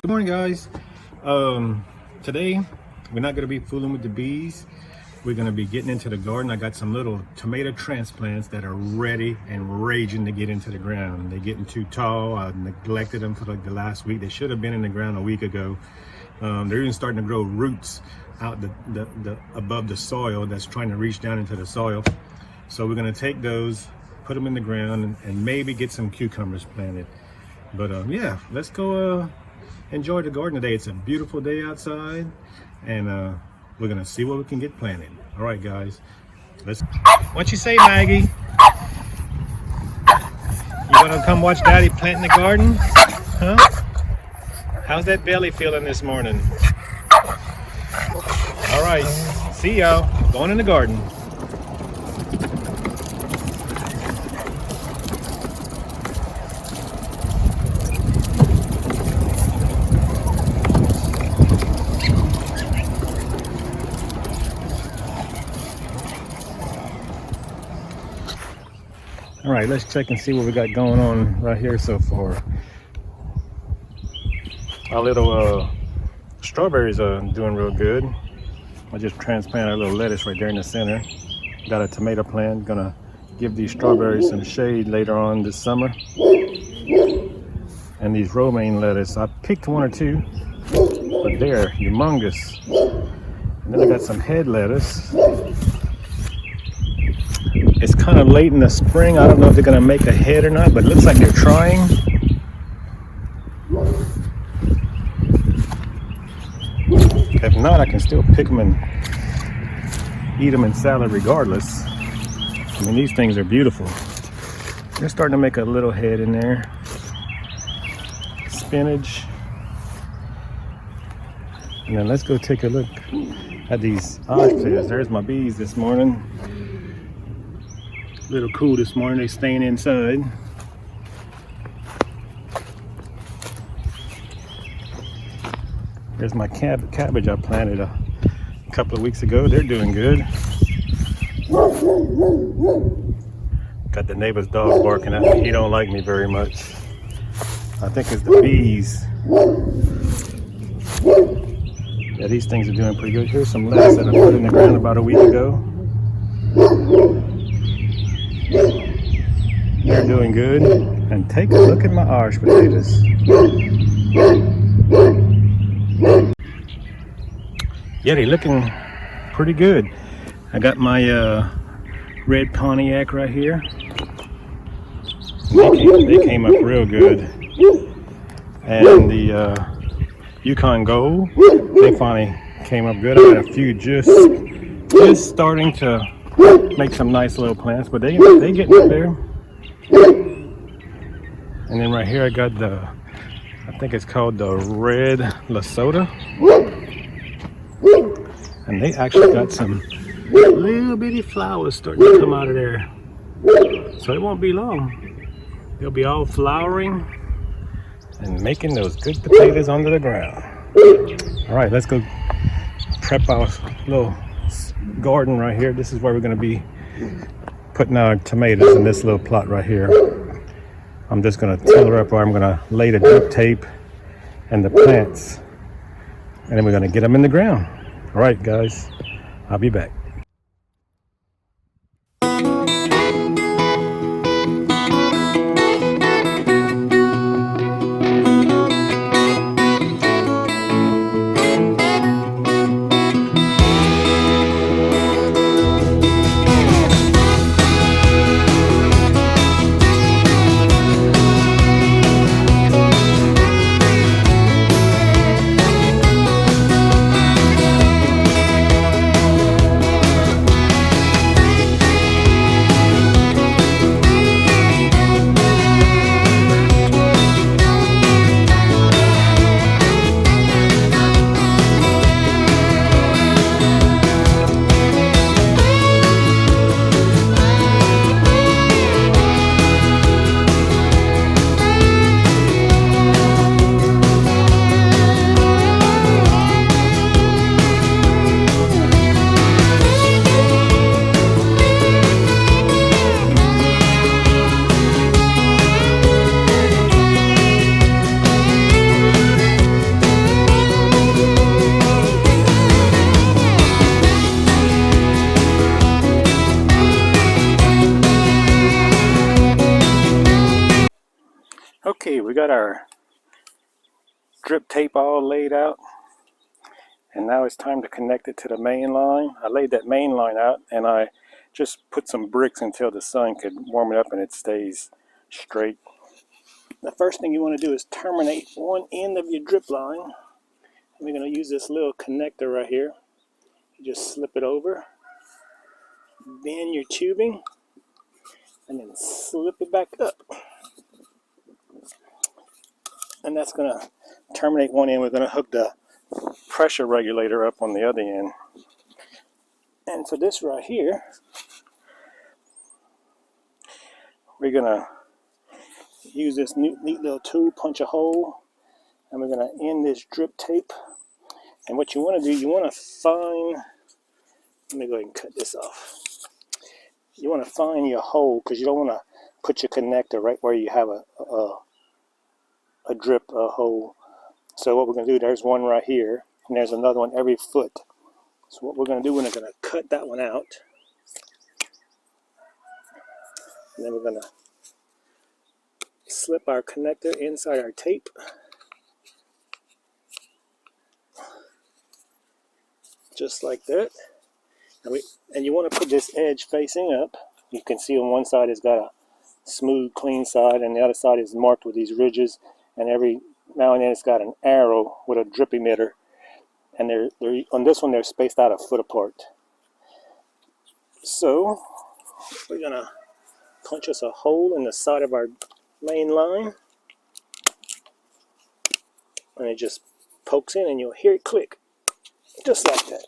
Good morning, guys. Today we're not going to be fooling with the bees. We're going to be getting into the garden. I got some little tomato transplants that are ready and raging to get into the ground. They're getting too tall. I neglected them for like the last week. They should have been in the ground a week ago. They're even starting to grow roots out the above the soil that's trying to reach down into the soil. So we're going to take those, put them in the ground, and maybe get some cucumbers planted. But yeah, let's go enjoy the garden today. It's a beautiful day outside, and we're gonna see what we can get planted. All right, guys, let's. What you say, Maggie? You gonna come watch Daddy plant in the garden? Huh? How's that belly feeling this morning? All right, see y'all. Going in the garden. All right, let's check and see what we got going on right here so far. Our little strawberries are doing real good. I just transplanted a little lettuce right there in the center. Got a tomato plant, gonna give these strawberries some shade later on this summer. And these romaine lettuce, I picked one or two, but they're humongous. And then I got some head lettuce. It's kind of late in the spring. I don't know if they're gonna make a head or not, but it looks like they're trying. If not, I can still pick them and eat them in salad regardless. I mean, these things are beautiful. They're starting to make a little head in there. Spinach. And then let's go take a look at these ospreys. There's my bees this morning. A little cool this morning, they staying inside. There's my cabbage I planted a couple of weeks ago. They're doing good. Got the neighbor's dog barking at me. He don't like me very much. I think it's the bees. Yeah, these things are doing pretty good. Here's some lettuce that I put in the ground about a week ago. They're doing good. And take a look at my Irish potatoes. Yeah, they're looking pretty good. I got my red Pontiac right here. They came up real good. And the Yukon Gold, they finally came up good. I got a few just starting to make some nice little plants, but they getting up there. And then right here I got I think it's called the red Lesotho. And they actually got some little bitty flowers starting to come out of there. So it won't be long. They'll be all flowering and making those good potatoes under the ground. All right, let's go prep our little garden right here. This is where we're going to be putting our tomatoes in this little plot right here. I'm just going to tiller up where I'm going to lay the drip tape and the plants, and then we're going to get them in the ground. All right, guys, I'll be back. got our drip tape all laid out, and now it's time to connect it to the main line. I laid that main line out and I just put some bricks until the sun could warm it up and it stays straight. The first thing you want to do is terminate one end of your drip line. We're going to use this little connector right here. You just slip it over, bend your tubing, and then slip it back up. And that's going to terminate one end. We're going to hook the pressure regulator up on the other end. And for this right here, we're going to use this neat little tool, punch a hole, and we're going to end this drip tape. And what you want to do, you want to find, let me go ahead and cut this off. You want to find your hole, because you don't want to put your connector right where you have a drip hole. So what we're going to do, there's one right here, and there's another one every foot. So what we're going to do, we're going to cut that one out. And then we're going to slip our connector inside our tape. Just like that. And you want to put this edge facing up. You can see on one side it's got a smooth, clean side, and the other side is marked with these ridges. And every now and then it's got an arrow with a drip emitter. And they're on this one, they're spaced out a foot apart. So we're going to punch us a hole in the side of our main line. And it just pokes in and you'll hear it click. Just like that.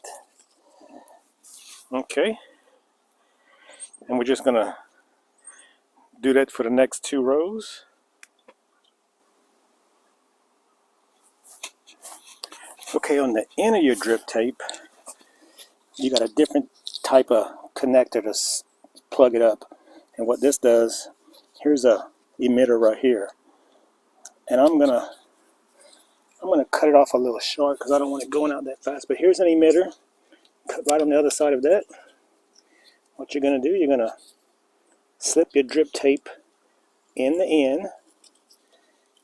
Okay. And we're just going to do that for the next 2 rows. Okay, on the end of your drip tape, you got a different type of connector to plug it up. And what this does, here's a emitter right here. And I'm gonna cut it off a little short because I don't want it going out that fast. But here's an emitter, cut right on the other side of that. What you're gonna do, you're gonna slip your drip tape in the end.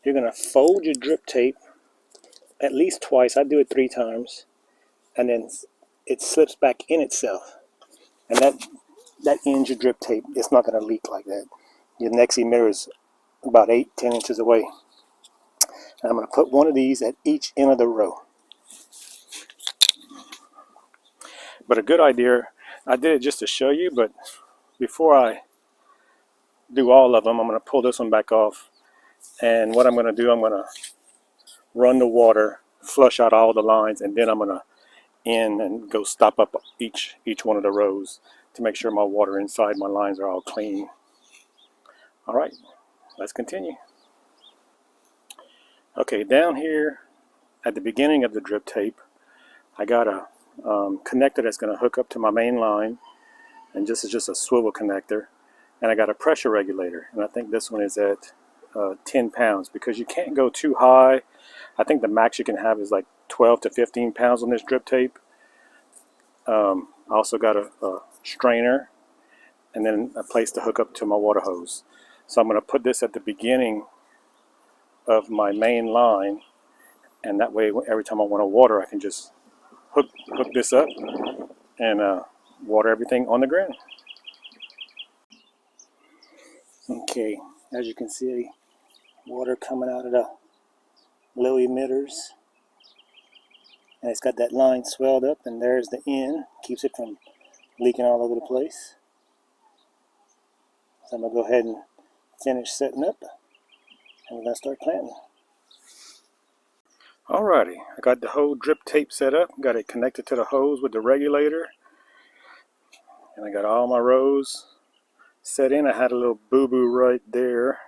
You're gonna fold your drip tape at least twice. I do it 3 times, and then it slips back in itself, and that ends your drip tape. It's not going to leak like that. Your next emitter is about 8-10 inches away, and I'm going to put one of these at each end of the row. But a good idea, I did it just to show you, but before I do all of them, I'm going to pull this one back off, and what I'm going to do, I'm going to run the water, flush out all the lines, and then I'm going to end and go stop up each one of the rows to make sure my water inside my lines are all clean. All right, let's continue. Okay, down here at the beginning of the drip tape, I got a connector that's going to hook up to my main line, and this is just a swivel connector, and I got a pressure regulator, and I think this one is at 10 pounds because you can't go too high. I think the max you can have is like 12 to 15 pounds on this drip tape. I also got a strainer and then a place to hook up to my water hose. So I'm going to put this at the beginning of my main line, and that way every time I want to water, I can just hook this up and water everything on the ground. Okay, as you can see, water coming out of the low emitters, and it's got that line swelled up, and there's the end, keeps it from leaking all over the place. So I'm going to go ahead and finish setting up, and we're going to start planting. Alrighty, I got the whole drip tape set up, got it connected to the hose with the regulator, and I got all my rows set in. I had a little boo-boo right there.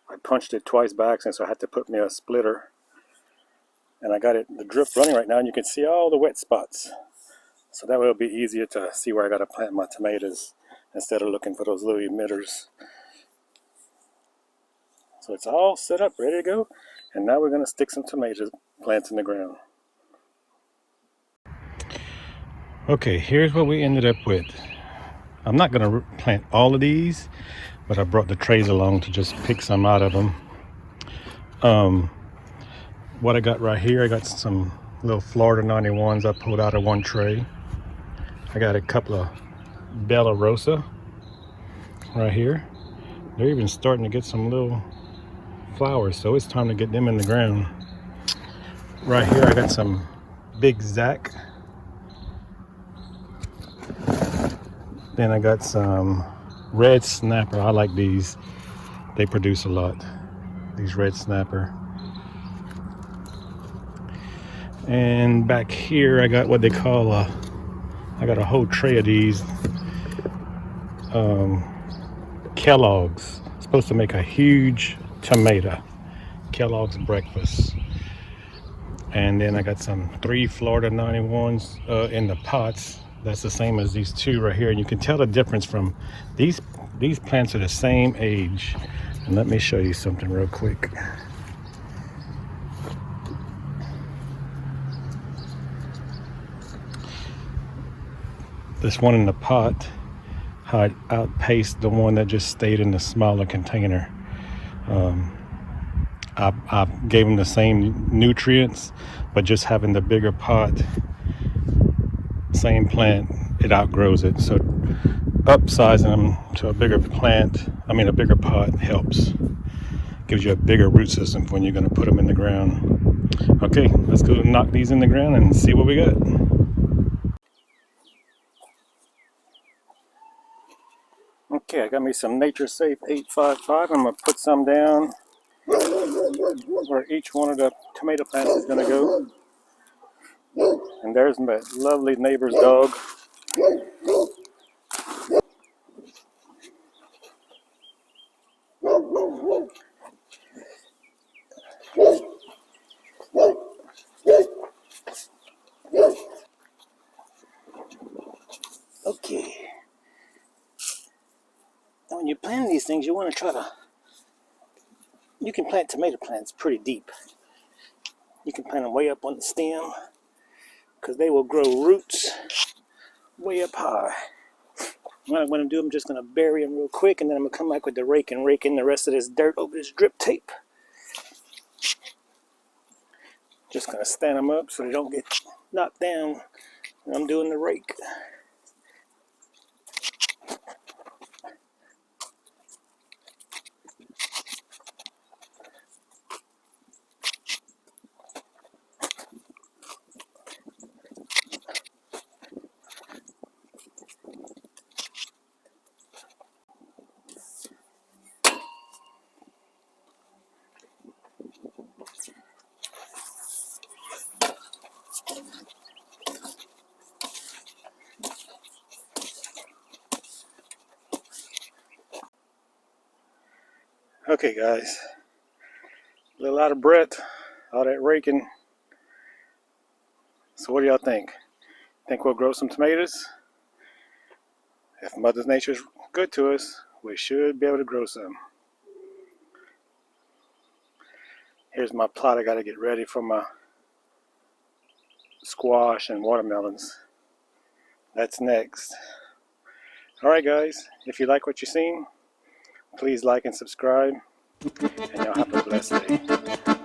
I punched it twice by accident, so I had to put me a splitter. And I got the drip running right now, and you can see all the wet spots. So that way it'll be easier to see where I got to plant my tomatoes instead of looking for those little emitters. So it's all set up, ready to go. And now we're going to stick some tomato plants in the ground. Okay, here's what we ended up with. I'm not going to plant all of these, but I brought the trays along to just pick some out of them. What I got right here, I got some little Florida 91s I pulled out of one tray. I got a couple of Bella Rosa right here. They're even starting to get some little flowers, so it's time to get them in the ground. Right here I got some Big Zac. Then I got some Red Snapper. I like these. They produce a lot. These Red Snapper. And back here I got what they call I got a whole tray of these Kellogg's. It's supposed to make a huge tomato. Kellogg's breakfast. And then I got some 3 Florida 91s in the pots. That's the same as these 2 right here. And you can tell the difference from these plants are the same age. And let me show you something real quick. This one in the pot, how it outpaced the one that just stayed in the smaller container. I gave them the same nutrients, but just having the bigger pot, same plant, it outgrows it. So upsizing them to a bigger a bigger pot helps. Gives you a bigger root system when you're going to put them in the ground. Okay, let's go knock these in the ground and see what we got. Okay, I got me some Nature Safe 855. I'm going to put some down where each one of the tomato plants is going to go. And there's my lovely neighbor's dog. Okay. Now when you're planting these things, you want to you can plant tomato plants pretty deep. You can plant them way up on the stem because they will grow roots way up high. What I'm going to do, I'm just going to bury them real quick, and then I'm going to come back with the rake and rake in the rest of this dirt over this drip tape. Just going to stand them up so they don't get knocked down when I'm doing the rake. Okay guys, a little out of breath, all that raking. So what do y'all think? Think we'll grow some tomatoes? If Mother Nature's good to us, we should be able to grow some. Here's my plot. I got to get ready for my squash and watermelons. That's next. Alright guys, if you like what you've seen, please like and subscribe, and y'all have a blessed day.